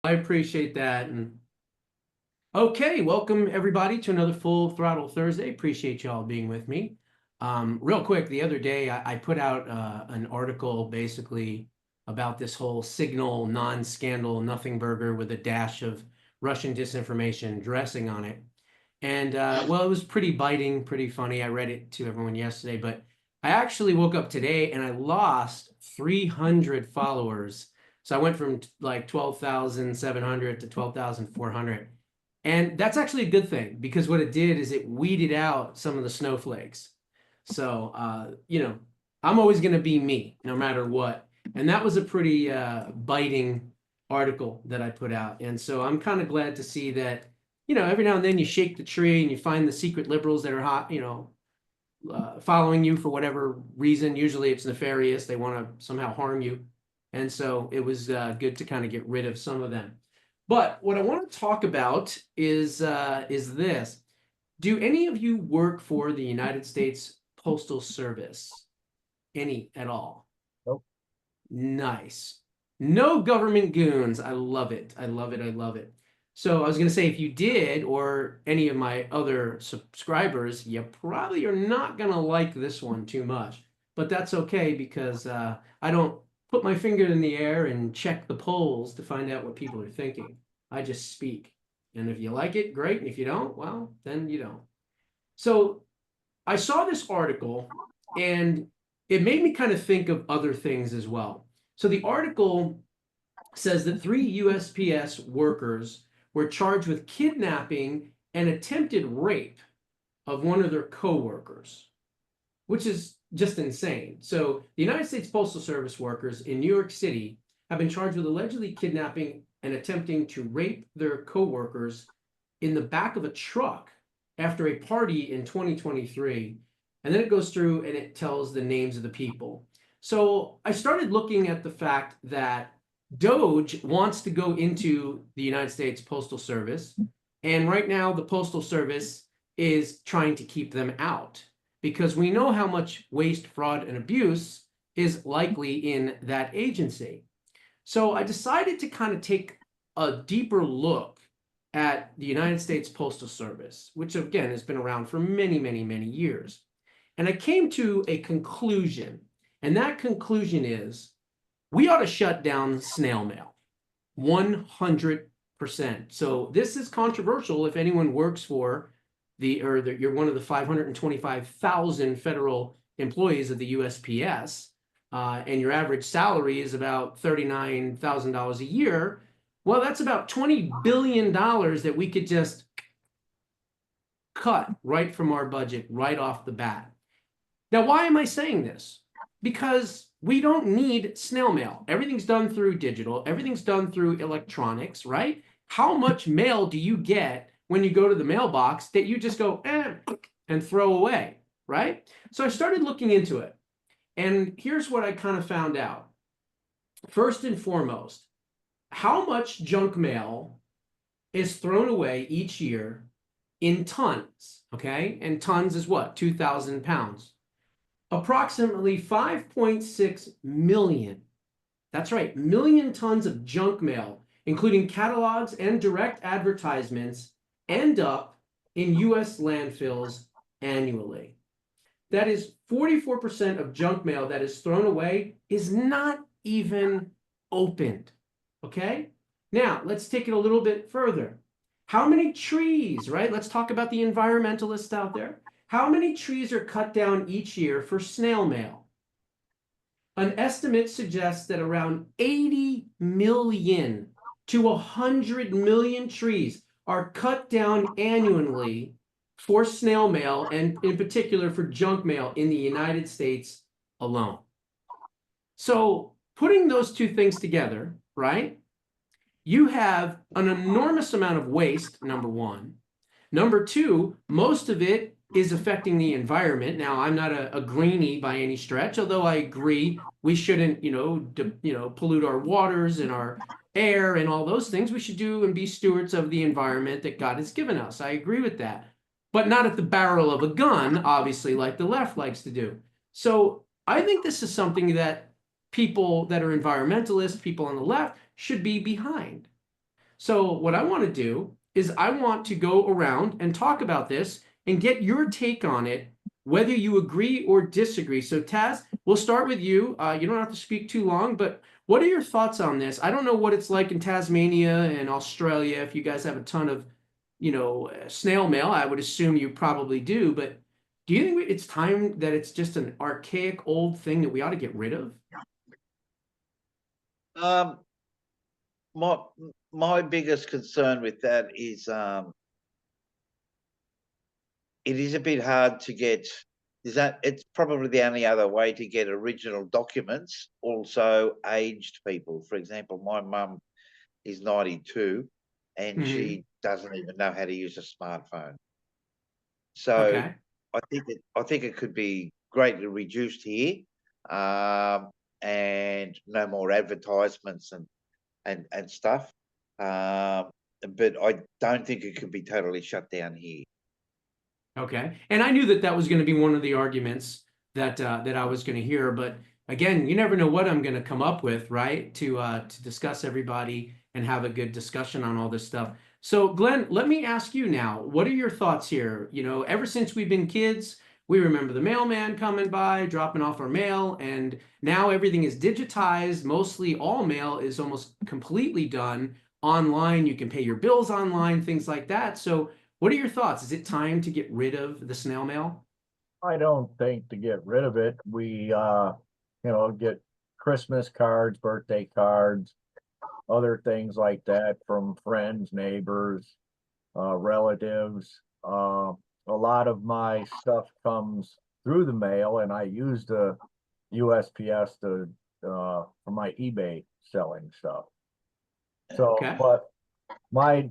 I appreciate that. And okay, welcome everybody to another Full Throttle Thursday. Appreciate y'all being with me. Real quick, the other day I put out an article basically about this whole Signal non-scandal nothing burger with a dash of Russian disinformation dressing on it. And well, it was pretty biting, pretty funny. I read it to everyone yesterday, but I actually woke up today and I lost 300 followers. So I went from like 12,700 to 12,400. And that's actually a good thing because what it did is it weeded out some of the snowflakes. So, I'm always going to be me no matter what. And that was a pretty biting article that I put out. And so I'm kind of glad to see that, every now and then you shake the tree and you find the secret liberals that are hot, following you for whatever reason. Usually it's nefarious. They want to somehow harm you. And so it was good to kind of get rid of some of them. But what I want to talk about is this. Do any of you work for the United States Postal Service? Any at all? Nope. Nice. No government goons. I love it. I love it. I love it. So I was going to say, if you did, or any of my other subscribers, you probably are not going to like this one too much. But that's okay because I don't put my finger in the air and check the polls to find out what people are thinking. I just speak. And if you like it, great. And if you don't, well, then you don't. So I saw this article and it made me kind of think of other things as well. So the article says that 3 USPS workers were charged with kidnapping and attempted rape of one of their coworkers, which is just insane. So the United States Postal Service workers in New York City have been charged with allegedly kidnapping and attempting to rape their coworkers in the back of a truck after a party in 2023. And then it goes through and it tells the names of the people. So I started looking at the fact that DOJ wants to go into the United States Postal Service. And right now, the Postal Service is trying to keep them out because we know how much waste, fraud, and abuse is likely in that agency. So I decided to kind of take a deeper look at the United States Postal Service, which again has been around for many, many, many years. And I came to a conclusion, and that conclusion is we ought to shut down snail mail 100%. So this is controversial if anyone works for you're one of the 525,000 federal employees of the USPS, and your average salary is about $39,000 a year. Well, that's about $20 billion that we could just cut right from our budget right off the bat. Now, why am I saying this? Because we don't need snail mail. Everything's done through digital. Everything's done through electronics, right? How much mail do you get when you go to the mailbox that you just go and throw away, right? So I started looking into it. And here's what I kind of found out. First and foremost, how much junk mail is thrown away each year in tons, okay? And tons is what? 2,000 pounds. Approximately 5.6 million, that's right, million tons of junk mail, including catalogs and direct advertisements, end up in US landfills annually. That is 44% of junk mail that is thrown away is not even opened, okay? Now, let's take it a little bit further. How many trees, right? Let's talk about the environmentalists out there. How many trees are cut down each year for snail mail? An estimate suggests that around 80 million to 100 million trees are cut down annually for snail mail, and in particular for junk mail in the United States alone. So putting those two things together, right? You have an enormous amount of waste, number one. Number two, most of it is affecting the environment. Now, I'm not a greenie by any stretch, although I agree we shouldn't, pollute our waters and our air and all those things. We should do and be stewards of the environment that God has given us. I agree with that, but not at the barrel of a gun, obviously, like the left likes to do. So I think this is something that people that are environmentalists, people on the left, should be behind. So what I want to do is I want to go around and talk about this and get your take on it, whether you agree or disagree. So Taz, we'll start with you. You don't have to speak too long, but what are your thoughts on this? I don't know what it's like in Tasmania and Australia, if you guys have a ton of, snail mail. I would assume you probably do, but do you think it's time that it's just an archaic old thing that we ought to get rid of? Um, my my biggest concern with that is it is a bit hard to get. Is that it's probably the only other way to get original documents, also aged people. For example, my mum is 92 and Hmm. she doesn't even know how to use a smartphone. So Okay. I think it could be greatly reduced here, um, and no more advertisements and stuff. Um, but I don't think it could be totally shut down here. Okay. And I knew that that was going to be one of the arguments that I was going to hear, but again, you never know what I'm going to come up with, right? To discuss everybody and have a good discussion on all this stuff. So, Glenn, let me ask you now, what are your thoughts here? Ever since we've been kids, we remember the mailman coming by, dropping off our mail, and now everything is digitized. Mostly all mail is almost completely done online. You can pay your bills online, things like that. So, what are your thoughts? Is it time to get rid of the snail mail? I don't think to get rid of it. We, get Christmas cards, birthday cards, other things like that from friends, neighbors, relatives. A lot of my stuff comes through the mail, and I use the USPS for my eBay selling stuff. So, Okay. but my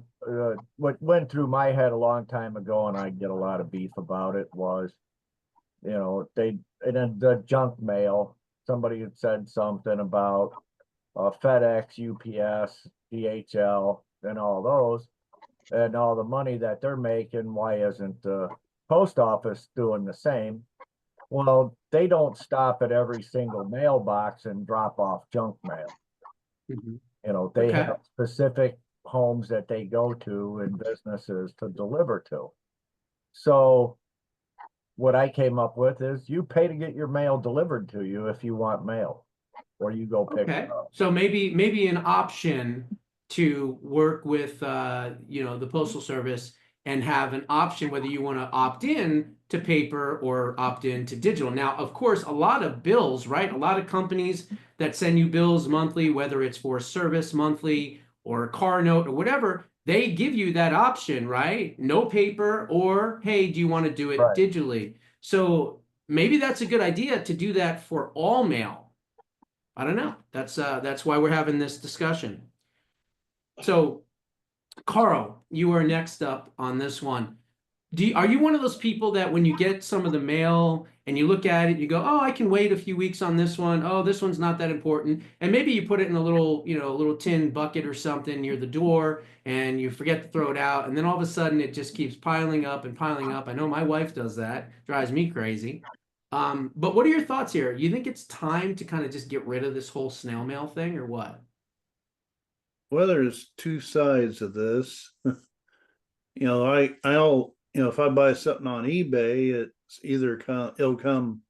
what went through my head a long time ago, and I get a lot of beef about it, was they in the junk mail, somebody had said something about FedEx, UPS, DHL, and all those, and all the money that they're making. Why isn't the post office doing the same? Well, they don't stop at every single mailbox and drop off junk mail. Mhm. They Okay. have specific homes that they go to and businesses to deliver to. So what I came up with is you pay to get your mail delivered to you if you want mail, or you go pick it Okay. up. So maybe an option to work with the postal service and have an option whether you want to opt in to paper or opt in to digital. Now, of course, a lot of bills, right? A lot of companies that send you bills monthly, whether it's for service monthly or a car note or whatever, they give you that option, right? No paper, or hey, do you want to do it Right. digitally? So maybe that's a good idea to do that for all mail. I don't know. That's why we're having this discussion. So, Carl, you are next up on this one. Are you one of those people that when you get some of the mail and you look at it, you go, "Oh, I can wait a few weeks on this one. Oh, this one's not that important." And maybe you put it in a little tin bucket or something near the door and you forget to throw it out, and then all of a sudden it just keeps piling up and piling up. I know my wife does that. Drives me crazy. But what are your thoughts here? You think it's time to kind of just get rid of this whole snail mail thing or what? Well, there's two sides of this. I'll if I buy something on eBay, it'll come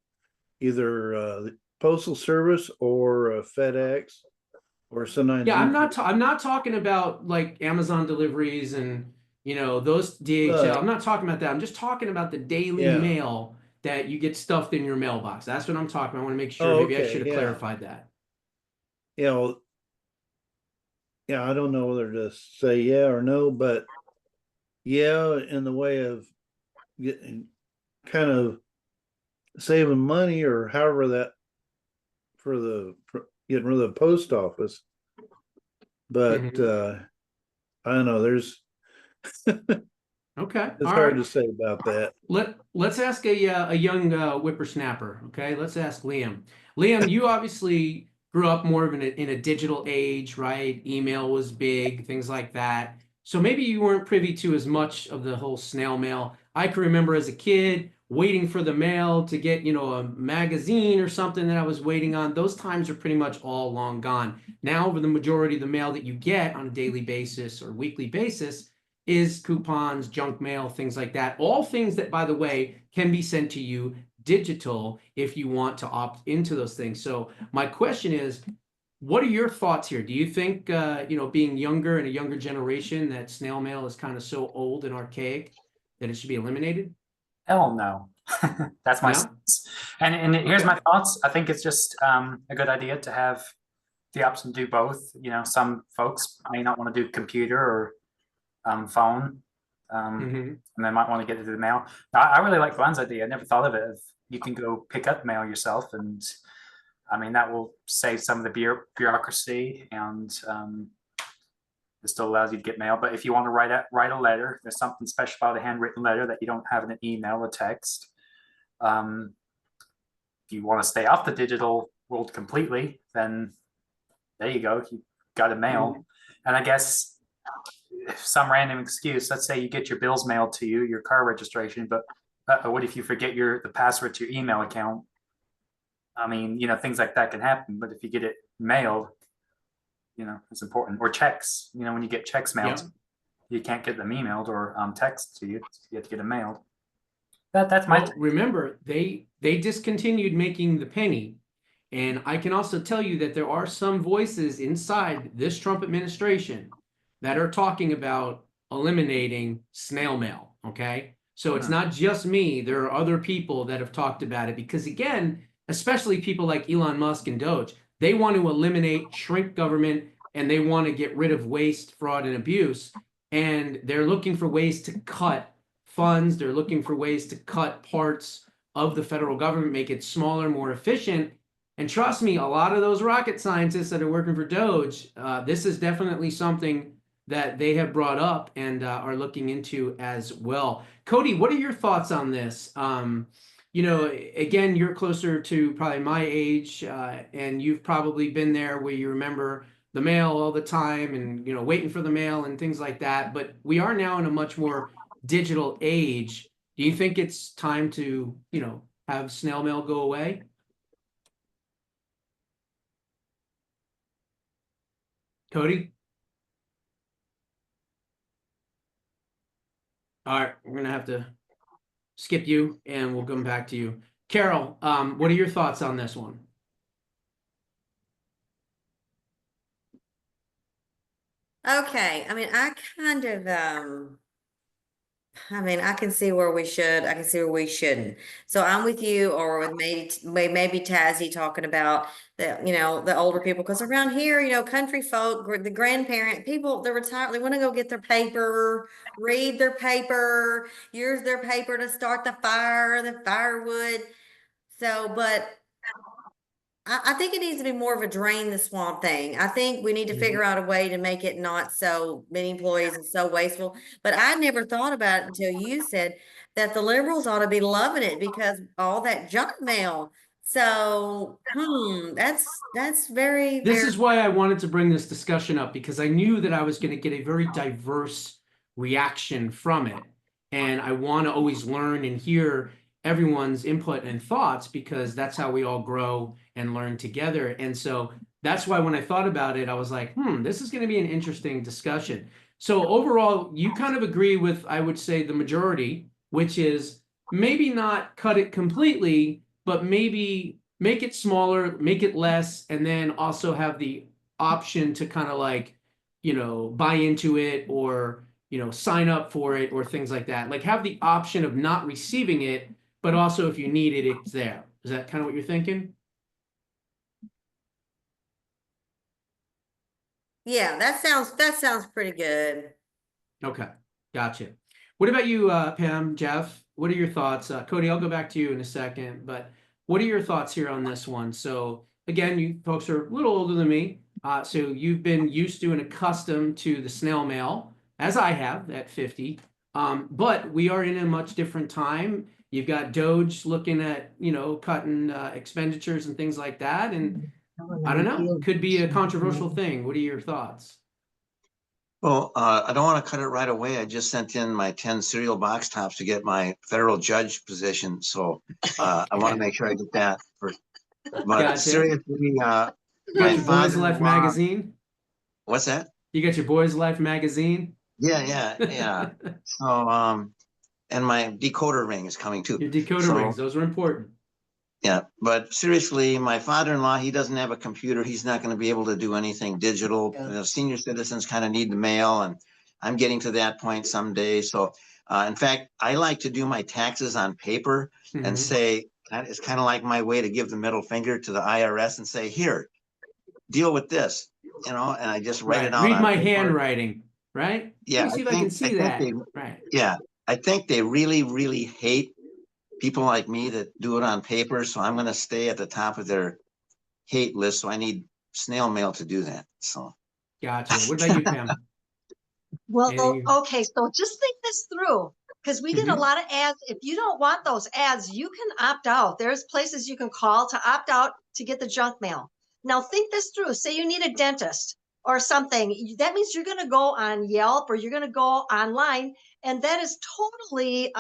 either the postal service or FedEx or sometimes Yeah, UPS. I'm not talking about like Amazon deliveries and those DHL. But I'm not talking about that. I'm just talking about the daily yeah, mail that you get stuffed in your mailbox. That's what I'm talking about. I want to make sure. oh Maybe I okay, should have yeah, clarified that. yeah, well, yeah. I don't know whether to say yeah or no, but yeah, in the way of getting kind of saving money or however that for getting rid of the post office. But Mhm. I don't know. Okay. It's All hard right. to say about that. Let's ask a young whippersnapper. Okay, let's ask Liam. Liam, you obviously grew up more of in a digital age, right? Email was big, things like that. So maybe you weren't privy to as much of the whole snail mail. I can remember as a kid, waiting for the mail to get, you know, a magazine or something that I was waiting on. Those times are pretty much all long gone. Now, over the majority of the mail that you get on a daily basis or weekly basis is coupons, junk mail, things like that. All things that, by the way, can be sent to you digital if you want to opt into those things. So my question is, what are your thoughts here? Do you think, you know, being younger and a younger generation, that snail mail is kind of so old and archaic that it should be eliminated? Hell no. That's my No? sense. And here's Okay. my thoughts. I think it's just a good idea to have the option to do both. You know, some folks may not want to do computer or phone, and they might want to get it to the mail. I really like Glenn's idea. I never thought of it. If you can go pick up mail yourself, and I mean, that will save some of the bureaucracy, and it still allows you to get mail. But if you want to write a letter, there's something special about a handwritten letter that you don't have in an email or text. If you want to stay off the digital world completely, then there you go. You got a mail. And I guess if some random excuse, let's say you get your bills mailed to you, your car registration, but what if you forget the password to your email account? I mean, you know, things like that can happen. But if you get it mailed, you know, it's important. Or checks, you know, when you get checks mailed, you can't get them emailed or text to you. You have to get them mailed. That's my. Well, remember, they discontinued making the penny. And I can also tell you that there are some voices inside this Trump administration that are talking about eliminating snail mail. Okay. So it's not just me. There are other people that have talked about it because, again, especially people like Elon Musk and Doge, they want to eliminate, shrink government, and they want to get rid of waste, fraud, and abuse. And they're looking for ways to cut funds. They're looking for ways to cut parts of the federal government, make it smaller, more efficient. And trust me, a lot of those rocket scientists that are working for Doge, this is definitely something that they have brought up and are looking into as well. Cody, what are your thoughts on this? You know, again, you're closer to probably my age, and you've probably been there where you remember the mail all the time and, you know, waiting for the mail and things like that. But we are now in a much more digital age. Do you think it's time to, you know, have snail mail go away? Cody? All right, we're gonna have to skip you and we'll come back to you. Carol, what are your thoughts on this one? Okay, I mean, I can see where we should, I can see where we shouldn't. So I'm with you, or with maybe Tazzy talking about the older people, because around here, country folk, the grandparent people, they're retired, they want to go get their paper, read their paper, use their paper to start the fire, the firewood. So, but I think it needs to be more of a drain the swamp thing. I think we need to figure out a way to make it not so many employees and so wasteful. But I never thought about it until you said that the liberals ought to be loving it because all that junk mail. So, that's very, This very. is why I wanted to bring this discussion up, because I knew that I was going to get a very diverse reaction from it. And I want to always learn and hear everyone's input and thoughts, because that's how we all grow and learn together. And so that's why when I thought about it, I was like, this is going to be an interesting discussion. So overall, you kind of agree with, I would say, the majority, which is maybe not cut it completely, but maybe make it smaller, make it less, and then also have the option to kind of like, buy into it or, sign up for it or things like that. Like have the option of not receiving it, but also if you need it, it's there. Is that kind of what you're thinking? Yeah, that sounds pretty good. Okay, gotcha. What about you, Pam, Jeff? What are your thoughts? Cody, I'll go back to you in a second, but what are your thoughts here on this one? So again, you folks are a little older than me, so you've been used to and accustomed to the snail mail, as I have at 50. But we are in a much different time. You've got Doge looking at, cutting expenditures and things like that. And I don't know, could be a controversial thing. What are your thoughts? Well, I don't want to cut it right away. I just sent in my 10 cereal box tops to get my federal judge position. So I want to make sure I get that. But Gotcha. seriously, You got my your Boys Life father-in-law, magazine? what's that? You got your Boys Life magazine? Yeah. So, and my decoder ring is coming too. Your decoder So, rings, those are important. yeah, but seriously, my father-in-law, he doesn't have a computer. He's not going to be able to do anything digital. Yeah. Senior citizens kind of need the mail, and I'm getting to that point someday. So, in fact, I like to do my taxes on paper and Mhm. say, it's kind of like my way to give the middle finger to the IRS and say, here, deal with this, and I just write it Right. out Read on my paper. handwriting, right? Yeah, Let me see if I can see that. Right. Yeah, I think they really, really hate people like me that do it on paper. So I'm going to stay at the top of their hate list. So I need snail mail to do that. So Gotcha. What about you, Pam? Well, Anything? okay, so just think this through because we get a Mhm. lot of ads. If you don't want those ads, you can opt out. There's places you can call to opt out to get the junk mail. Now, think this through. Say you need a dentist or something. That means you're going to go on Yelp or you're going to go online, and that is totally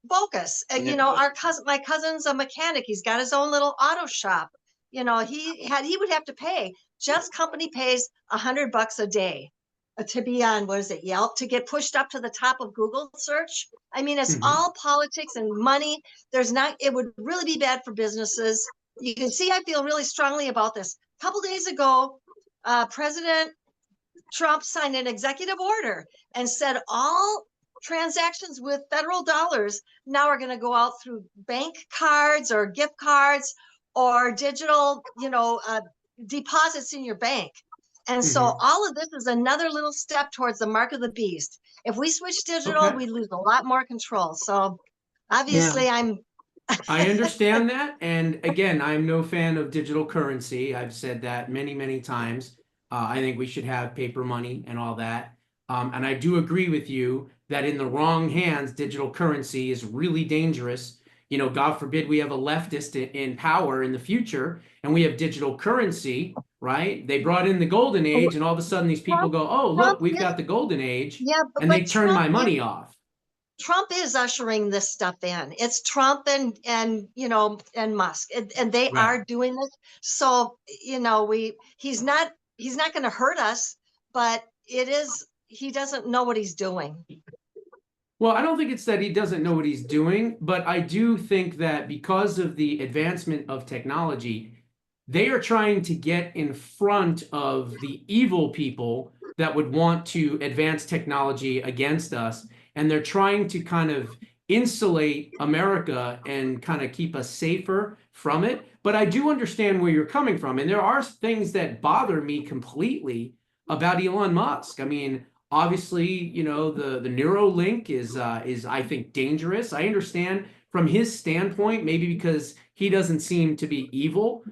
bogus. You know, my cousin's a mechanic. He's got his own little auto shop. You know, he would have to pay. Jeff's company pays $100 a day to be on, what is it, Yelp, to get pushed up to the top of Google search. I mean, it's Mhm. all politics and money. It would really be bad for businesses. You can see I feel really strongly about this. A couple days ago, President Trump signed an executive order and said all transactions with federal dollars now are going to go out through bank cards or gift cards or digital, deposits in your bank. And so Mhm. all of this is another little step towards the mark of the beast. If we switch digital, Okay. we lose a lot more control. So obviously I understand that. And again, I'm no fan of digital currency. I've said that many, many times. I think we should have paper money and all that. And I do agree with you that in the wrong hands, digital currency is really dangerous. You know, God forbid we have a leftist in power in the future and we have digital currency, right? They brought in the golden age and all of a sudden these people Trump, go, oh, Trump look, we've is, got the golden age, yeah, and they turn my money off. Trump is ushering this stuff in. It's Trump and Musk, and they Right. are doing this. So he's not going to hurt us, but he doesn't know what he's doing. Well, I don't think it's that he doesn't know what he's doing, but I do think that because of the advancement of technology, they are trying to get in front of the evil people that would want to advance technology against us. And they're trying to kind of insulate America and kind of keep us safer from it. But I do understand where you're coming from. And there are things that bother me completely about Elon Musk. I mean, obviously, you know, the Neuralink is I think dangerous. I understand from his standpoint, maybe because he doesn't seem to be evil.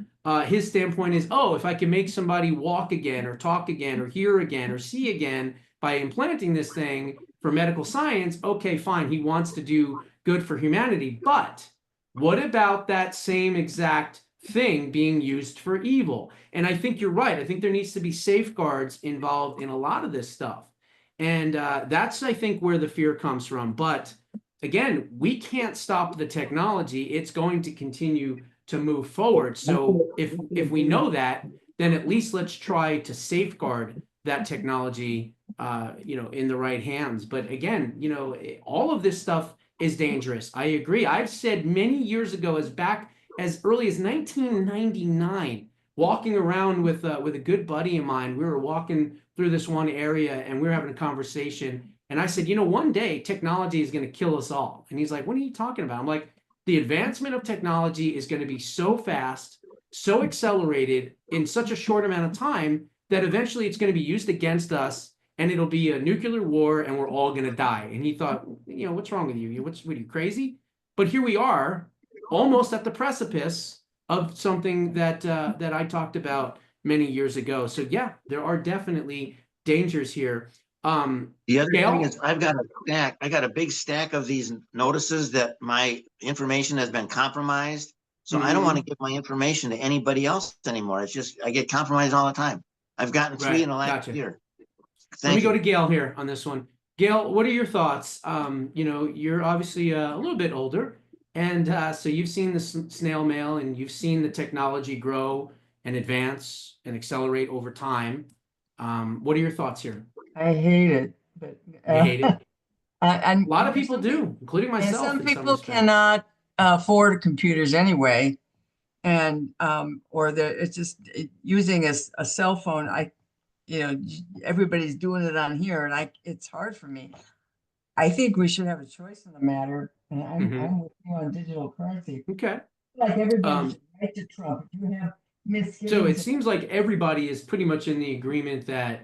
His standpoint is, oh, if I can make somebody walk again or talk again or hear again or see again by implanting this thing for medical science, okay, fine. He wants to do good for humanity. But what about that same exact thing being used for evil? And I think you're right. I think there needs to be safeguards involved in a lot of this stuff. And that's, I think, where the fear comes from. But again, we can't stop the technology. It's going to continue to move forward. So if we know that, then at least let's try to safeguard that technology, in the right hands. But again, all of this stuff is dangerous. I agree. I've said many years ago, as early as 1999, walking around with a good buddy of mine, we were walking through this one area and we were having a conversation. And I said, one day technology is going to kill us all. And he's like, what are you talking about? I'm like, the advancement of technology is going to be so fast, so accelerated in such a short amount of time that eventually it's going to be used against us and it'll be a nuclear war and we're all going to die. And he thought, what's wrong with you? What are you, crazy? But here we are, almost at the precipice of something that I talked about many years ago. So yeah, there are definitely dangers here. the other Gail? thing is I got a big stack of these notices that my information has been compromised. So I don't want to give my information to anybody else anymore. It's just, I get compromised all the time. I've gotten 3 in the last Gotcha. year. Let me Thank go to you. Gail here on this one. Gail, what are your thoughts? You know, you're obviously a little bit older, and so you've seen the snail mail, and you've seen the technology grow and advance and accelerate over time. What are your thoughts here? I hate it, but You hate it? and A lot of people do, including and myself. some in some people respects. cannot afford computers anyway, and or it's just using a cell phone. You know, everybody's doing it on here, and it's hard for me. I think we should have a choice in the matter, and I'm with you on digital currency. Okay. Like everybody should write to Trump. If you have misgivings. So it seems like everybody is pretty much in the agreement that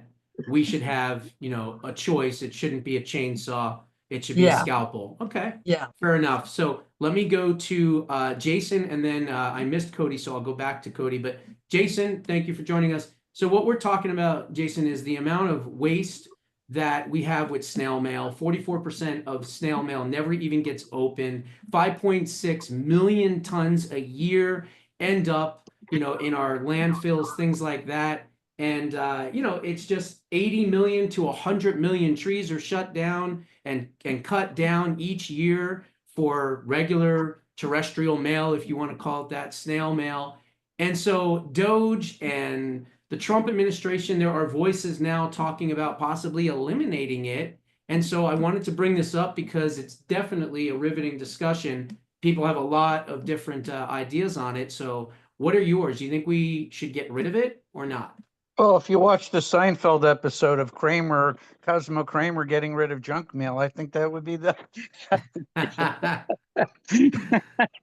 we should have, you know, a choice. It shouldn't be a chainsaw. It should be a scalpel. Okay. Yeah. Fair enough. So let me go to Jason, and then I missed Cody, so I'll go back to Cody. But Jason, thank you for joining us. So what we're talking about, Jason, is the amount of waste that we have with snail mail. 44% of snail mail never even gets opened. 5.6 million tons a year end up, you know, in our landfills, things like that. And, you know, it's just 80 million to 100 million trees are shut down and cut down each year for regular terrestrial mail, if you want to call it that, snail mail. And so Doge and the Trump administration, there are voices now talking about possibly eliminating it. And so I wanted to bring this up because it's definitely a riveting discussion. People have a lot of different ideas on it. So what are yours? Do you think we should get rid of it or not? Well, if you watch the Seinfeld episode of Cosmo Kramer getting rid of junk mail, I think that would be the.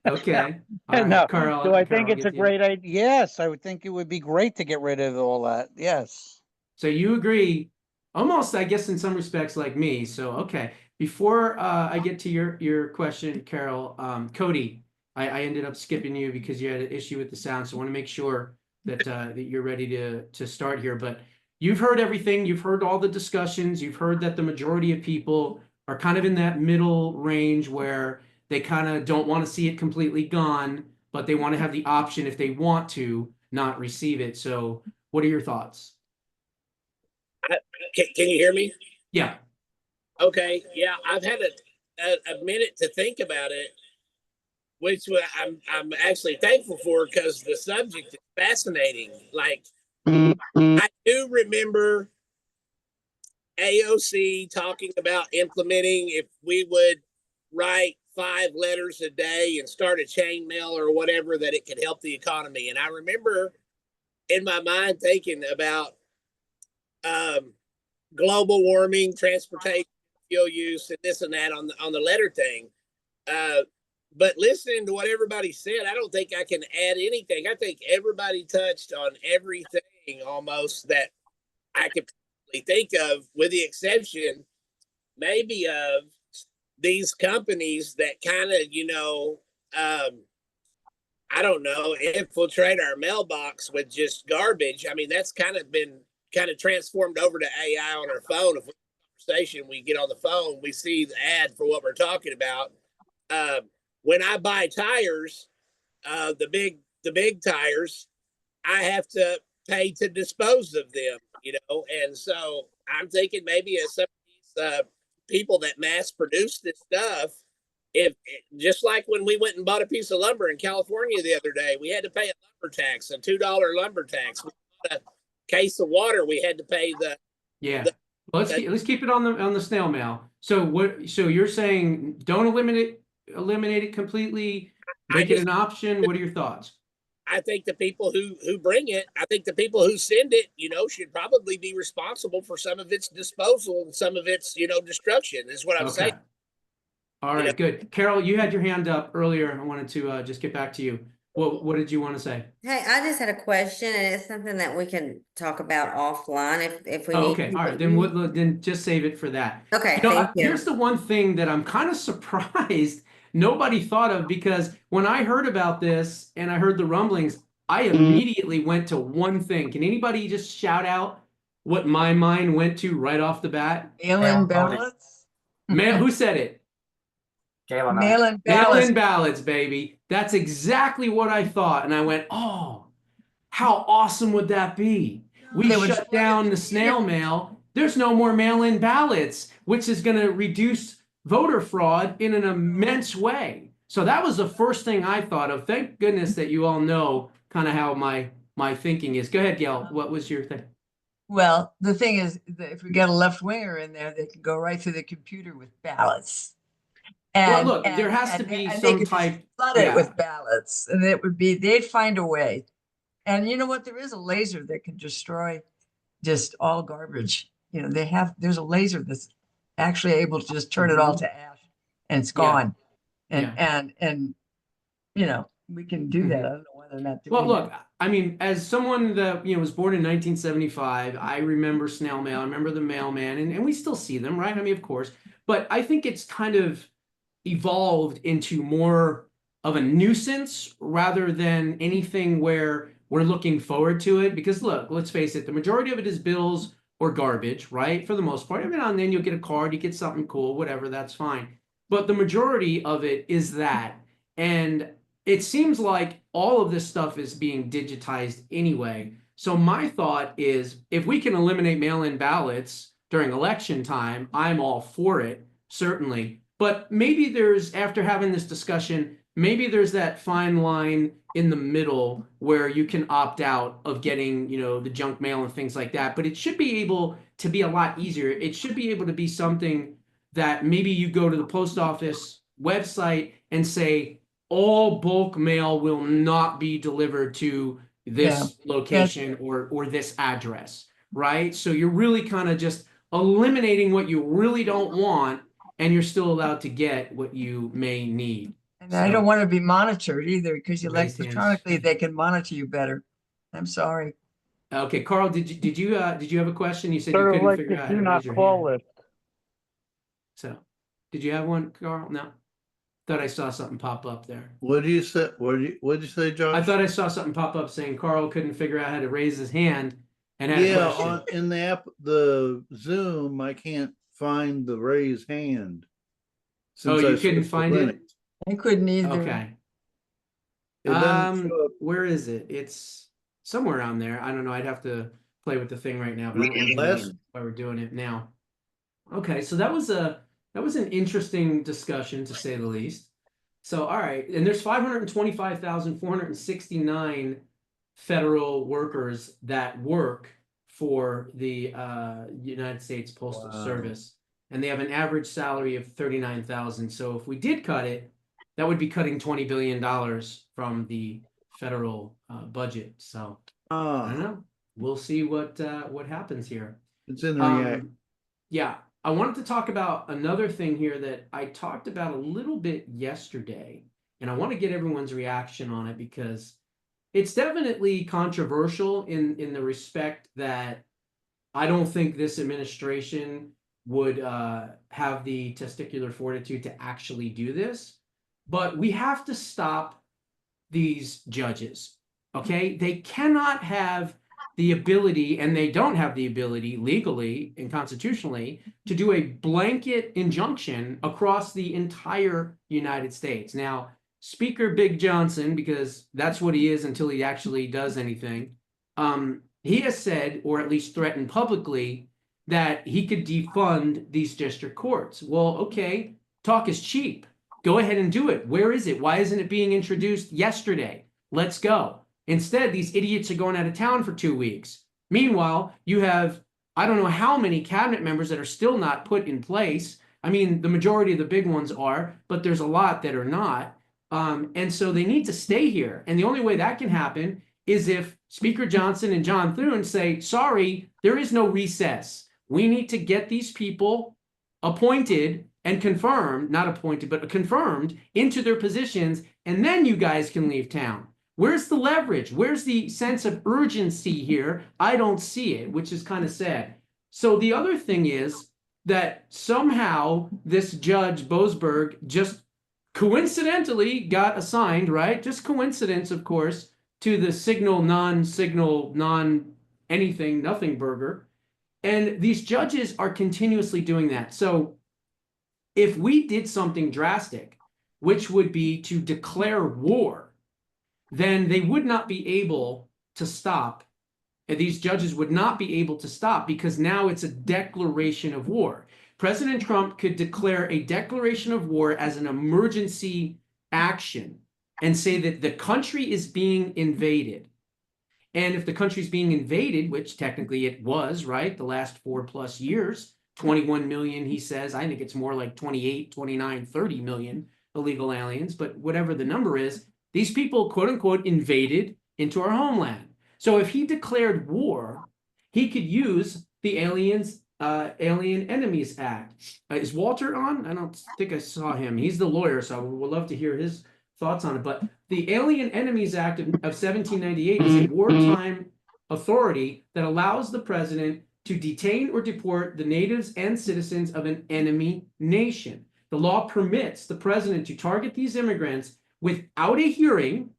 Okay. All right, No. Carl. Do I Carl, think it's a get you. great idea? Yes, I would think it would be great to get rid of all that. Yes. So you agree, almost, I guess, in some respects, like me. So okay. Before I get to your question, Carol, Cody, I ended up skipping you because you had an issue with the sound. So I want to make sure that that you're ready to start here. But you've heard everything. You've heard all the discussions. You've heard that the majority of people are kind of in that middle range where they kind of don't want to see it completely gone, but they want to have the option, if they want to, not receive it. So what are your thoughts? Can you hear me? Yeah. Okay. Yeah, I've had a minute to think about it, which I'm actually thankful for because the subject is fascinating. Like, I do remember AOC talking about implementing if we would write 5 letters a day and start a chain mail or whatever, that it could help the economy. And I remember in my mind thinking about global warming, transportation, fuel use, and this and that on the letter thing. But listening to what everybody said, I don't think I can add anything. I think everybody touched on everything almost that I could think of, with the exception maybe of these companies that kind of, you know, I don't know, infiltrate our mailbox with just garbage. I mean, that's kind of been transformed over to AI on our phone. If we conversation, we get on the phone, we see the ad for what we're talking about. When I buy tires, the big tires, I have to pay to dispose of them, you know. And so I'm thinking maybe as some of these people that mass produce this stuff, if just like when we went and bought a piece of lumber in California the other day, we had to pay a lumber tax, a $2 lumber tax. We bought a case of water, we had to pay the Well, let's keep it on the snail mail. So so you're saying don't eliminate it completely, make it an option. What are your thoughts? I think the people who bring it, I think the people who send it, you know, should probably be responsible for some of its disposal and some of its, you know, destruction, is what I'm saying. All right, good. Carol, you had your hand up earlier. I wanted to just get back to you. What did you want to say? Hey, I just had a question, and it's something that we can talk about offline if we need Okay, to. all right, then just save it for that. Okay, You know, thank you. here's the one thing that I'm kind of surprised nobody thought of, because when I heard about this and I heard the rumblings, I immediately went to one thing. Can anybody just shout out what my mind went to right off the bat? Mail-in ballots? Who said it? Galen, Mail-in ballots. Mail-in ballots, baby. That's exactly what I thought. And I went, oh, how awesome would that be? We They would shut down the snail mail there's no more mail-in ballots, which is going to reduce voter fraud in an immense way. So that was the first thing I thought of. Thank goodness that you all know kind of how my thinking is. Go ahead, Gail. What was your thing? Well, the thing is that if we get a left winger in there, they can go right through the computer with ballots. Well, look, there has to be they some could just type. flood it with ballots, and it would be, they'd find a way. And you know what? There is a laser that can destroy just all garbage. You know, there's a laser that's actually able to just turn it all to ash, and it's gone. And you know, we can do that. I don't know why they're not doing Well, look, that. I mean, as someone that, was born in 1975, I remember snail mail. I remember the mailman, and we still see them, right? I mean, of course. But I think it's kind of evolved into more of a nuisance rather than anything where we're looking forward to it. Because look, let's face it, the majority of it is bills or garbage, right? For the most part. Every now and then you'll get a card, you get something cool, whatever, that's fine. But the majority of it is that. And it seems like all of this stuff is being digitized anyway. So my thought is, if we can eliminate mail-in ballots during election time, I'm all for it, certainly. But maybe there's, after having this discussion, maybe there's that fine line in the middle where you can opt out of getting, the junk mail and things like that. But it should be able to be a lot easier. It should be able to be something that maybe you go to the post office website and say, all bulk mail will not be delivered to this location or this address, right? So you're really kind of just eliminating what you really don't want, and you're still allowed to get what you may need. And I don't want to be monitored either, because electronically hands. they can monitor you better. I'm sorry. Okay, Carl, did you have a question? You said Sort you of couldn't like figure the out how do to not raise your call hand. list. So, did you have one, Carl? No. Thought I saw something pop up there. What do you say? What did you say, Josh? I thought I saw something pop up saying Carl couldn't figure out how to raise his hand and had a question. In the app, the Zoom, I can't find the raise hand. Oh, you couldn't find it? I couldn't either. Okay. It doesn't show up. Where is it? It's somewhere around there. I don't know. I'd have to play with the thing right now, but I don't want to do why we're doing it now. Okay, so that was an interesting discussion, to say the least. So, all right, and there's 525,469 federal workers that work for the United States Postal Service, and they have an average salary of $39,000. So if we did cut it, that would be cutting $20 billion from the federal budget. So I don't know. We'll see what happens here. It's in the React. Yeah. I wanted to talk about another thing here that I talked about a little bit yesterday, and I want to get everyone's reaction on it because it's definitely controversial in the respect that I don't think this administration would have the testicular fortitude to actually do this, but we have to stop these judges, okay? They cannot have the ability, and they don't have the ability legally and constitutionally, to do a blanket injunction across the entire United States. Now, Speaker Big Johnson, because that's what he is until he actually does anything, he has said, or at least threatened publicly, that he could defund these district courts. Well, okay, talk is cheap. Go ahead and do it. Where is it? Why isn't it being introduced yesterday? Let's go. Instead, these idiots are going out of town for 2 weeks. Meanwhile, you have, I don't know how many cabinet members that are still not put in place. I mean, the majority of the big ones are, but there's a lot that are not. And so they need to stay here. And the only way that can happen is if Speaker Johnson and John Thune say, sorry, there is no recess. We need to get these people appointed and confirmed, not appointed, but confirmed into their positions, and then you guys can leave town. Where's the leverage? Where's the sense of urgency here? I don't see it, which is kind of sad. So the other thing is that somehow this Judge Boasberg just coincidentally got assigned, right? Just coincidence, of course, to the signal, non-anything, nothing burger. And these judges are continuously doing that. So if we did something drastic, which would be to declare war, then they would not be able to stop these judges would not be able to stop, because now it's a declaration of war. President Trump could declare a declaration of war as an emergency action and say that the country is being invaded. And if the country's being invaded, which technically it was, right, the last 4+ years, 21 million, he says, I think it's more like 28, 29, 30 million illegal aliens, but whatever the number is, these people, quote unquote, invaded into our homeland. So if he declared war, he could use the Alien Enemies Act. Is Walter on? I don't think I saw him. He's the lawyer, so we'd love to hear his thoughts on it. But the Alien Enemies Act of 1798 is a wartime authority that allows the president to detain or deport the natives and citizens of an enemy nation. The law permits the president to target these immigrants without a hearing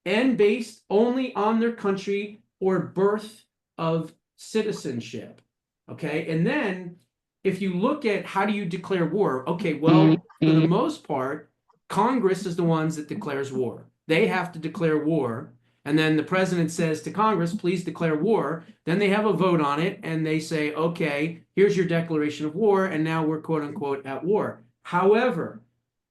and based only on their country or birth of citizenship. Okay, and then if you look at how do you declare war, okay, well, for the most part, Congress is the ones that declares war. They have to declare war, and then the president says to Congress, please declare war. Then they have a vote on it, and they say, okay, here's your declaration of war, and now we're quote unquote at war. However,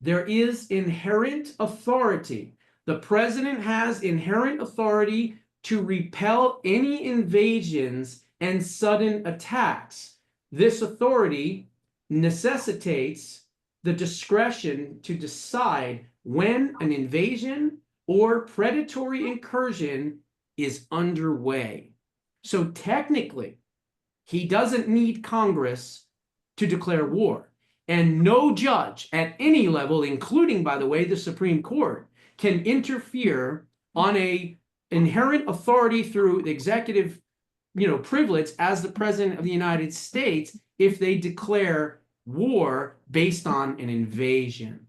there is inherent authority. The president has inherent authority to repel any invasions and sudden attacks. This authority necessitates the discretion to decide when an invasion or predatory incursion is underway. So technically, he doesn't need Congress to declare war. And no judge at any level, including, by the way, the Supreme Court, can interfere on a inherent authority through the executive, privilege as the president of the United States if they declare war based on an invasion.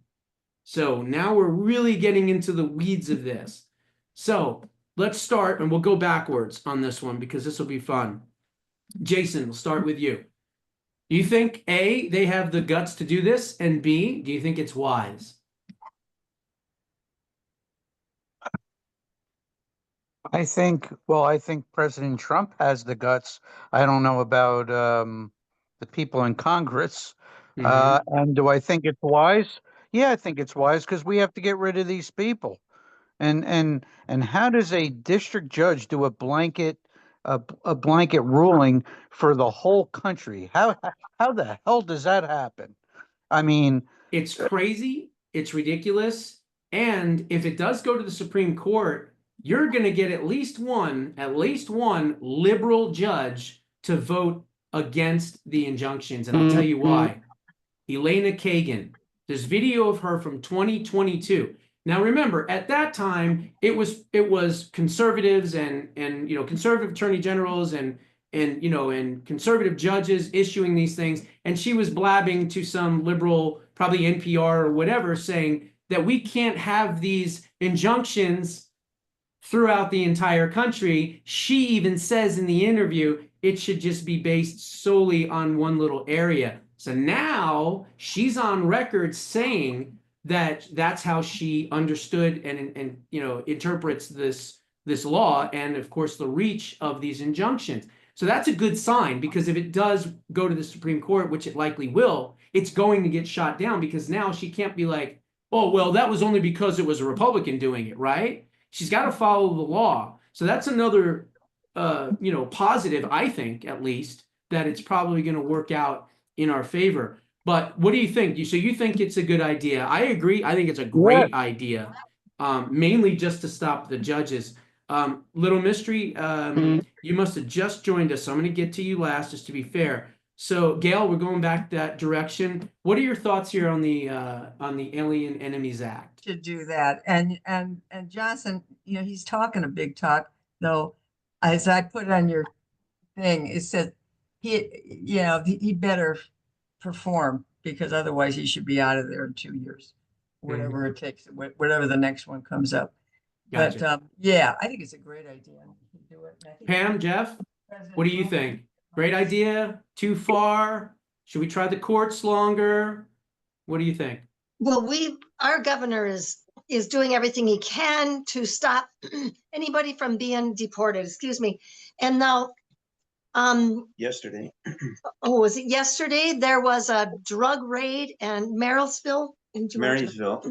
So now we're really getting into the weeds of this. So let's start, and we'll go backwards on this one because this will be fun. Jason, we'll start with you. Do you think A, they have the guts to do this, and B, do you think it's wise? I think President Trump has the guts. I don't know about the people in Congress. And do I think it's wise? Yeah, I think it's wise because we have to get rid of these people. And how does a district judge do a blanket ruling for the whole country? How the hell does that happen? I mean, it's crazy. It's ridiculous. And if it does go to the Supreme Court, you're going to get at least one liberal judge to vote against the injunctions. And I'll tell you why. Elena Kagan. There's video of her from 2022. Now remember, at that time, it was conservatives and conservative attorney generals and conservative judges issuing these things, and she was blabbing to some liberal, probably NPR or whatever, saying that we can't have these injunctions throughout the entire country. She even says in the interview it should just be based solely on one little area. So now she's on record saying that that's how she understood and interprets this law, and of course the reach of these injunctions. So that's a good sign, because if it does go to the Supreme Court, which it likely will, it's going to get shot down, because now she can't be like, oh, well, that was only because it was a Republican doing it, right? She's got to follow the law. So that's another positive, I think, at least, that it's probably going to work out in our favor. But what do you think? So you think it's a good idea? I agree. I think it's a great idea, mainly just to stop the judges. Little Mystery, you must have just joined us, so I'm going to get to you last, just to be fair. So Gail, we're going back that direction. What are your thoughts here on the Alien Enemies Act? To do that, and Johnson, he's talking a big talk, though. As I put on your thing, it said he better perform, because otherwise he should be out of there in 2 years, whatever it takes, whatever the next one comes up. Gotcha. But yeah, I think it's a great idea. Do it. Pam, Jeff, what do you think? Great idea? Too far? Should we try the courts longer? What do you think? Well, our governor is is doing everything he can to stop anybody from being deported, excuse me. And now, Yesterday. oh, was it yesterday? There was a drug raid in Marysville in Georgia. Marysville.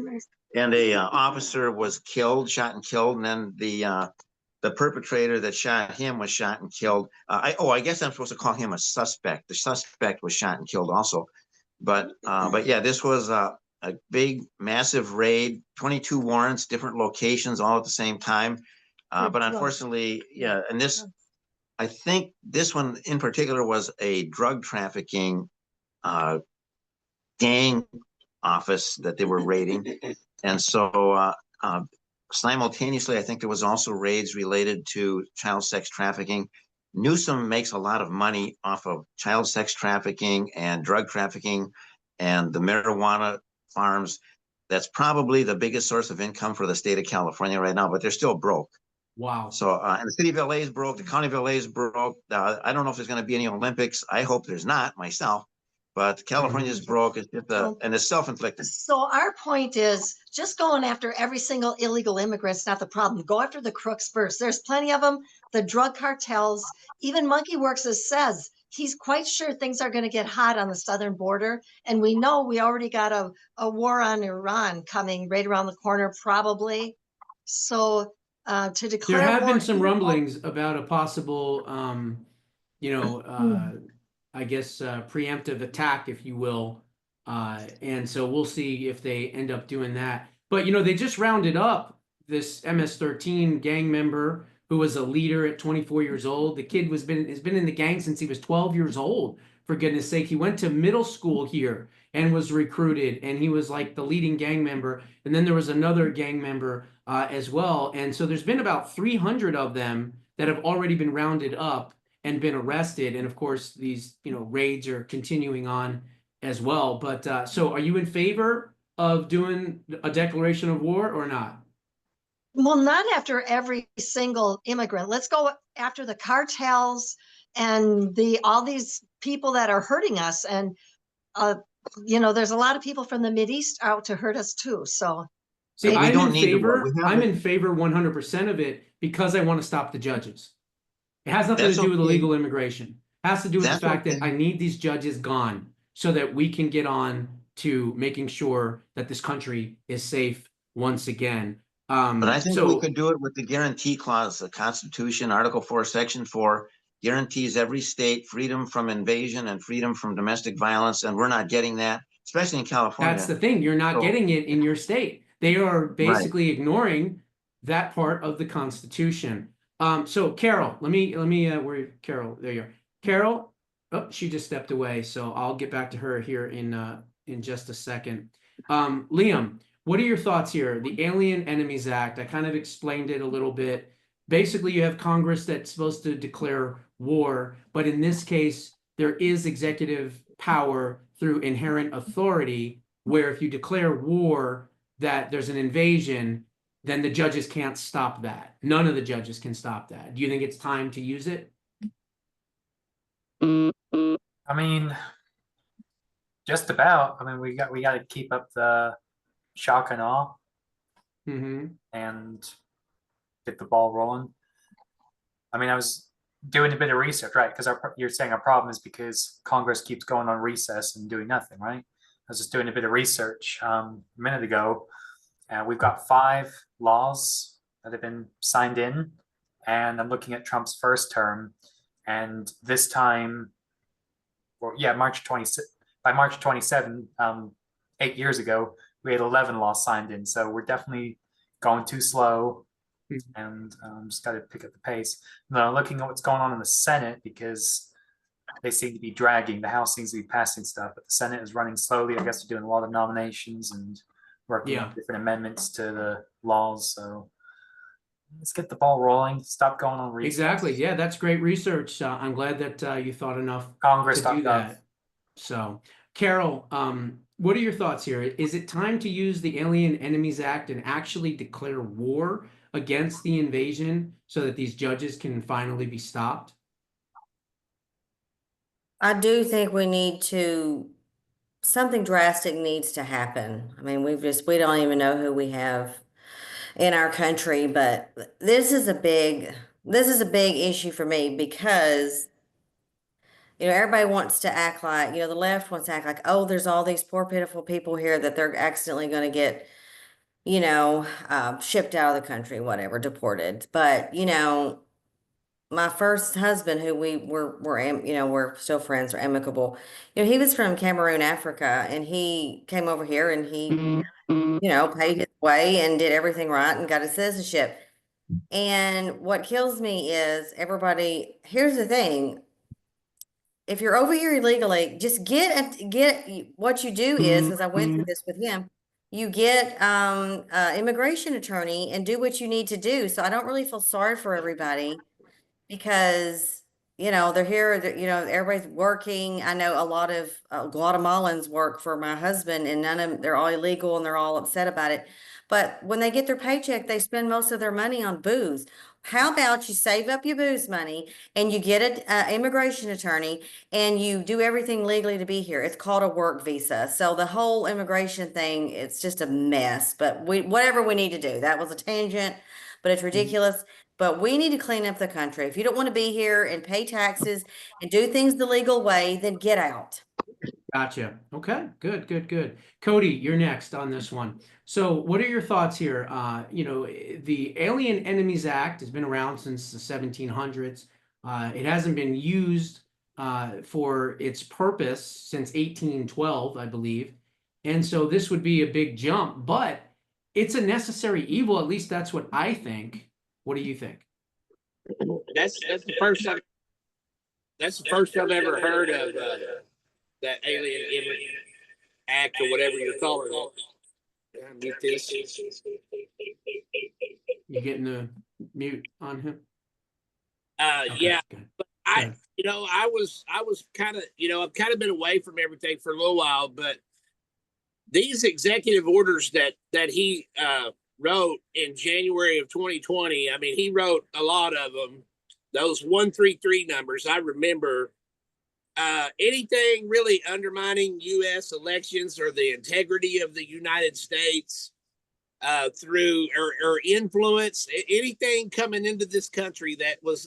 And a officer was killed, shot and killed, and then the perpetrator that shot him was shot and killed. I guess I'm supposed to call him a suspect. The suspect was shot and killed also. But yeah, this was a big, massive raid, 22 warrants, different locations, all at the same time. But unfortunately, yeah, and this, I think this one in particular was a drug trafficking gang office that they were raiding. And so simultaneously, I think there was also raids related to child sex trafficking. Newsom makes a lot of money off of child sex trafficking and drug trafficking and the marijuana farms. That's probably the biggest source of income for the state of California right now, but they're still broke. Wow. So, and the city of LA is broke, the county of LA is broke. I don't know if there's going to be any Olympics. I hope there's not myself, but California is broke. It's just and it's self-inflicted. So our point is just going after every single illegal immigrant is not the problem. Go after the crooks first. There's plenty of them. The drug cartels, even Monkey Works says he's quite sure things are going to get hot on the southern border. And we know we already got a war on Iran coming right around the corner, probably. So to declare there have war, been some rumblings about a possible, I guess, preemptive attack, if you will. And so we'll see if they end up doing that. But, they just rounded up this MS-13 gang member who was a leader at 24 years old. The kid has been in the gang since he was 12 years old, for goodness sake. He went to middle school here and was recruited, and he was like the leading gang member. And then there was another gang member as well. And so there's been about 300 of them that have already been rounded up and been arrested. And of course, these raids are continuing on as well. But so are you in favor of doing a declaration of war or not? Well, not after every single immigrant. Let's go after the cartels and all these people that are hurting us. And there's a lot of people from the Mideast out to hurt us too. So see, I'm in favor 100% of it because I want to stop the judges. It has nothing to do with illegal immigration. It has to do with the fact that I need these judges gone so that we can get on to making sure that this country is safe once again. But I think we could do it with the guarantee clause. The Constitution, Article 4, Section 4, guarantees every state freedom from invasion and freedom from domestic violence, and we're not getting that, especially in California. That's the thing. You're not getting it in your state. They are basically ignoring that part of the Constitution. So Carol, let me where Carol, there you are. Carol, oh, she just stepped away, so I'll get back to her here in just a second. Liam, what are your thoughts here? The Alien Enemies Act, I kind of explained it a little bit. Basically, you have Congress that's supposed to declare war, but in this case, there is executive power through inherent authority, where if you declare war, that there's an invasion, then the judges can't stop that. None of the judges can stop that. Do you think it's time to use it? I mean, just about. I mean, we got to keep up the shock and awe and get the ball rolling. I mean, I was doing a bit of research, right? Because you're saying our problem is because Congress keeps going on recess and doing nothing, right? I was just doing a bit of research a minute ago, and we've got 5 laws that have been signed in, and I'm looking at Trump's first term, and this time, well, yeah, by March 27, 8 years ago, we had 11 laws signed in. So we're definitely going too slow, and just got to pick up the pace. Now, looking at what's going on in the Senate, because they seem to be dragging. The House seems to be passing stuff, but the Senate is running slowly. I guess they're doing a lot of nominations and working on different amendments to the laws. So let's get the ball rolling. Stop going on recess. Exactly. Yeah, that's great research. I'm glad that you thought enough Congress to do that. So, Carol, what are your thoughts here? Is it time to use the Alien Enemies Act and actually declare war against the invasion so that these judges can finally be stopped? I do think something drastic needs to happen. I mean, we don't even know who we have in our country, but this is a big issue for me because everybody wants to act like, the left wants to act like, oh, there's all these poor pitiful people here that they're accidentally going to get shipped out of the country, whatever, deported. But my first husband, who we're still friends, or amicable, he was from Cameroon, Africa, and he came over here and he paid his way and did everything right and got a citizenship. And what kills me is here's the thing. If you're over here illegally, just what you do is, because I went through this with him, you get immigration attorney and do what you need to do. So I don't really feel sorry for everybody because they're here, everybody's working. I know a lot of Guatemalans work for my husband, and they're all illegal and they're all upset about it. But when they get their paycheck, they spend most of their money on booze. How about you save up your booze money and you get an immigration attorney and you do everything legally to be here? It's called a work visa. So the whole immigration thing, it's just a mess. But whatever we need to do. That was a tangent, but it's ridiculous. But we need to clean up the country. If you don't want to be here and pay taxes and do things the legal way, then get out. Gotcha. Okay, good. Cody, you're next on this one. So what are your thoughts here? The Alien Enemies Act has been around since the 1700s. It hasn't been used for its purpose since 1812, I believe. And so this would be a big jump, but it's a necessary evil. At least that's what I think. What do you think? That's the first time. That's the first I've ever heard of that Alien Image Act or whatever you're calling it. Get this. You getting the mute on him? Okay, yeah, but I was kind of, I've kind of been away from everything for a little while, but these executive orders that he wrote in January of 2020, I mean, he wrote a lot of them. Those 133 numbers, I remember. Anything really undermining U.S. elections or the integrity of the United States through or influence, anything coming into this country that was,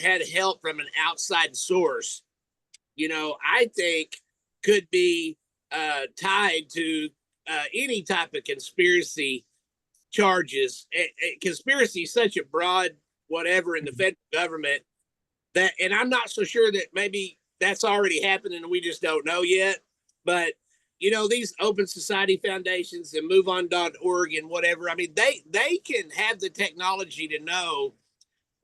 had help from an outside source, I think could be tied to any type of conspiracy charges. Conspiracy is such a broad whatever in the federal government that, and I'm not so sure that maybe that's already happened and we just don't know yet. But these open society foundations and MoveOn.org and whatever, I mean, they can have the technology to know.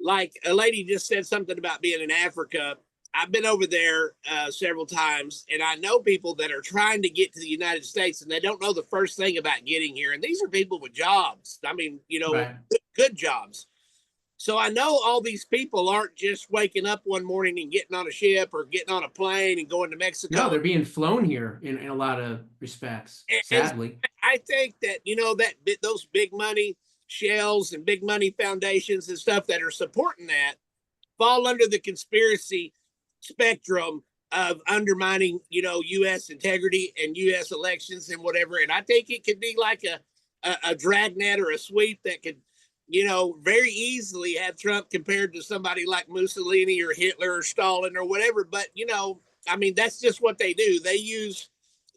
Like a lady just said something about being in Africa. I've been over there several times, and I know people that are trying to get to the United States, and they don't know the first thing about getting here. And these are people with jobs. I mean, right. Good jobs. So I know all these people aren't just waking up one morning and getting on a ship or getting on a plane and going to Mexico. No, they're being flown here in a lot of respects, sadly. I think that, those big money shells and big money foundations and stuff that are supporting that fall under the conspiracy spectrum of undermining, U.S. integrity and U.S. elections and whatever. And I think it could be like a dragnet or a sweep that could, very easily have Trump compared to somebody like Mussolini or Hitler or Stalin or whatever. But, I mean, that's just what they do. They use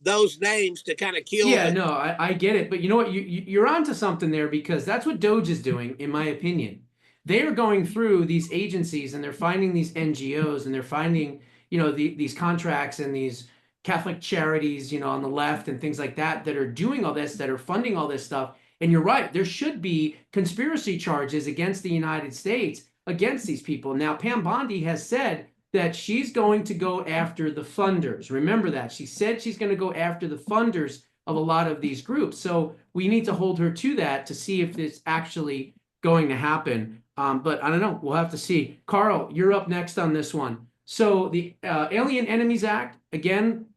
those names to kind of kill. Yeah, no, I get it. But you know what? You're onto something there, because that's what Doge is doing, in my opinion. They are going through these agencies and they're finding these NGOs and they're finding, these contracts and these Catholic charities, on the left and things like that are doing all this, that are funding all this stuff. And you're right, there should be conspiracy charges against the United States against these people. Now, Pam Bondi has said that she's going to go after the funders. Remember that. She said she's going to go after the funders of a lot of these groups. So we need to hold her to that to see if it's actually going to happen. But I don't know. We'll have to see. Carl, you're up next on this one. So the Alien Enemies Act, again,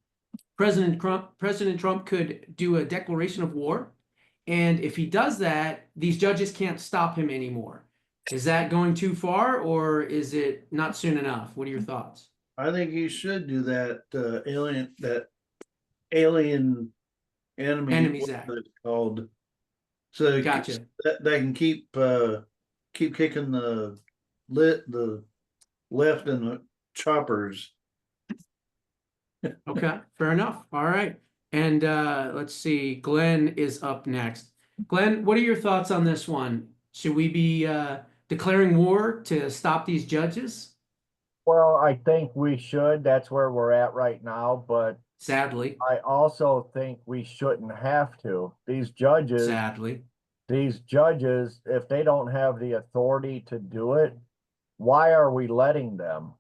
President Trump could do a declaration of war. And if he does that, these judges can't stop him anymore. Is that going too far, or is it not soon enough? What are your thoughts? I think he should do that Alien Enemies Act. It's called So Gotcha. that they can keep kicking the left and the choppers. Okay, fair enough. All right. And let's see, Glenn is up next. Glenn, what are your thoughts on this one? Should we be declaring war to stop these judges? Well, I think we should. That's where we're at right now. But Sadly, I also think we shouldn't have to. sadly. These judges, if they don't have the authority to do it, why are we letting them?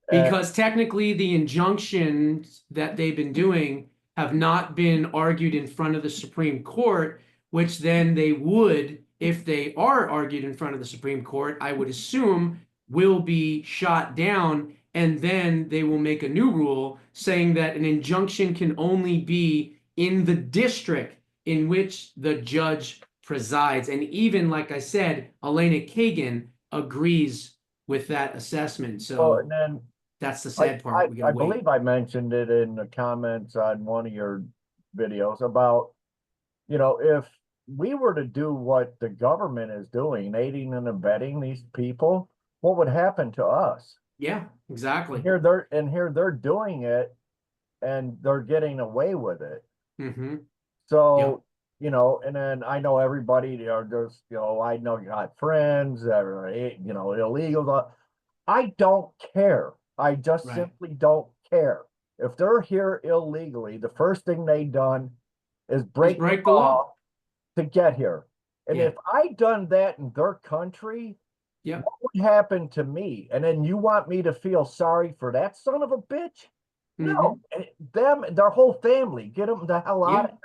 Because technically the injunctions that they've been doing have not been argued in front of the Supreme Court, which then they would, if they are argued in front of the Supreme Court, I would assume will be shot down, and then they will make a new rule saying that an injunction can only be in the district in which the judge presides. And even, like I said, Elena Kagan agrees with that assessment. So and then that's the sad part. We I gotta wait. believe I mentioned it in the comments on one of your videos about, if we were to do what the government is doing, aiding and abetting these people, what would happen to us? Yeah, exactly. Here they're doing it and they're getting away with it. Mm-hmm. So, and then I know everybody, there's, I know you got friends that are, illegals. I don't care. I just Right. simply don't care. If they're here illegally, the first thing they done is break break the law to get here. And Yeah. if I done that in their country, Yep. what would happen to me? And then you want me to feel sorry for that son of a bitch? No, their whole family, get them the hell out of here.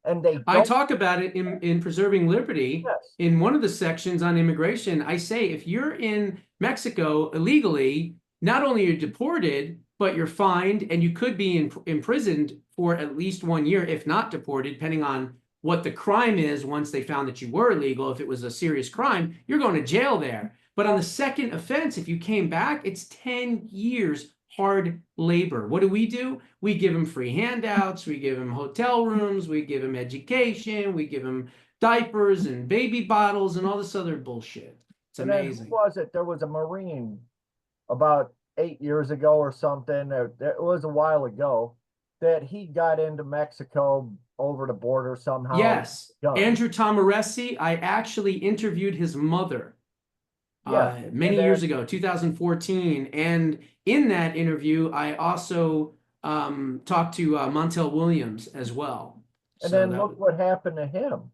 And they I don't. talk about it in Preserving Liberty. Yes. In one of the sections on immigration, I say if you're in Mexico illegally, not only are you deported, but you're fined and you could be imprisoned for at least 1 year, if not deported, depending on what the crime is. Once they found that you were illegal, if it was a serious crime, you're going to jail there. But on the second offense, if you came back, it's 10 years hard labor. What do? We give them free handouts, we give them hotel rooms, we give them education, we give them diapers and baby bottles and all this other bullshit. It's amazing. Who was it? There was a Marine about 8 years ago or something. It was a while ago that he got into Mexico over the border somehow. Yes, Andrew Tamaresi. I actually interviewed his mother many years ago, 2014. And in that interview, I also talked to Montel Williams as well. And then look what happened to him.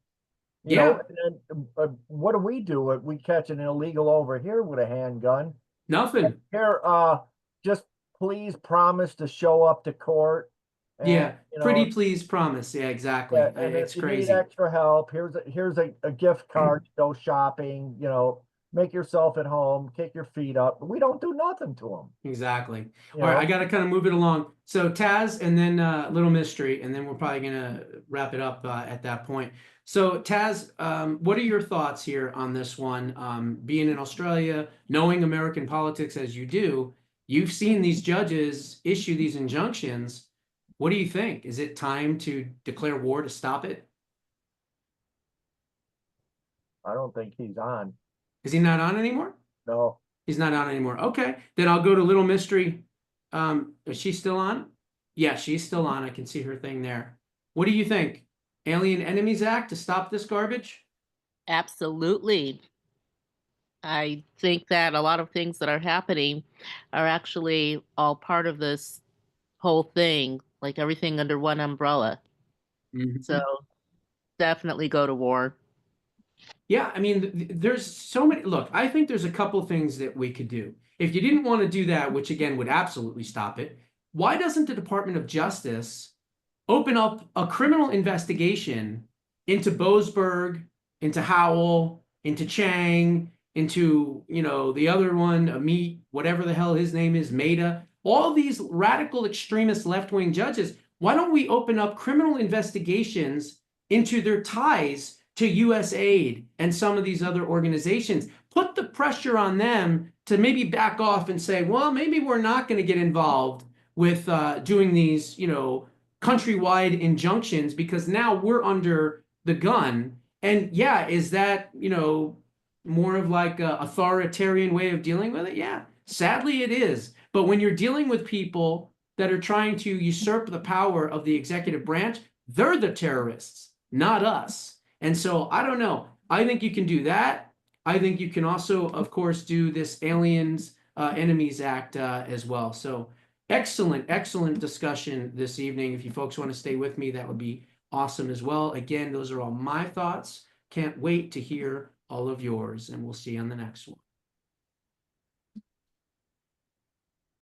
You know, and then, what do? We catch an illegal over here with a handgun. Nothing. Here, just please promise to show up to court. And, pretty please promise. Yeah, exactly. And it's if you crazy. need extra help, here's a gift card to go shopping. Make yourself at home, kick your feet up. We don't do nothing to them. Exactly. All right, I got to kind of move it along. So Taz, and then Little Mystery, and then we're probably going to wrap it up at that point. So Taz, what are your thoughts here on this one? Being in Australia, knowing American politics as you do, you've seen these judges issue these injunctions. What do you think? Is it time to declare war to stop it? I don't think he's on. Is he not on anymore? No. He's not on anymore. Okay, then I'll go to Little Mystery. Is she still on? Yeah, she's still on. I can see her thing there. What do you think? Alien Enemies Act to stop this garbage? Absolutely. I think that a lot of things that are happening are actually all part of this whole thing, like everything under one umbrella. So definitely go to war. Yeah, I mean, there's so many. Look, I think there's a couple things that we could do. If you didn't want to do that, which again would absolutely stop it, why doesn't the Department of Justice open up a criminal investigation into Boasberg, into Howell, into Chang, into, the other one, Amit, whatever the hell his name is, Maida, all these radical extremist left-wing judges? Why don't we open up criminal investigations into their ties to USAID and some of these other organizations? Put the pressure on them to maybe back off and say, well, maybe we're not going to get involved with doing these, countrywide injunctions, because now we're under the gun. And yeah, is that, you know, more of like a authoritarian way of dealing with it? Yeah, sadly it is. But when you're dealing with people that are trying to usurp the power of the executive branch, they're the terrorists, not us. And so I don't know. I think you can do that. I think you can also, of course, do this Aliens Enemies Act as well. So excellent, excellent discussion this evening. If you folks want to stay with me, that would be awesome as well. Again, those are all my thoughts. Can't wait to hear all of yours, and we'll see you on the next one.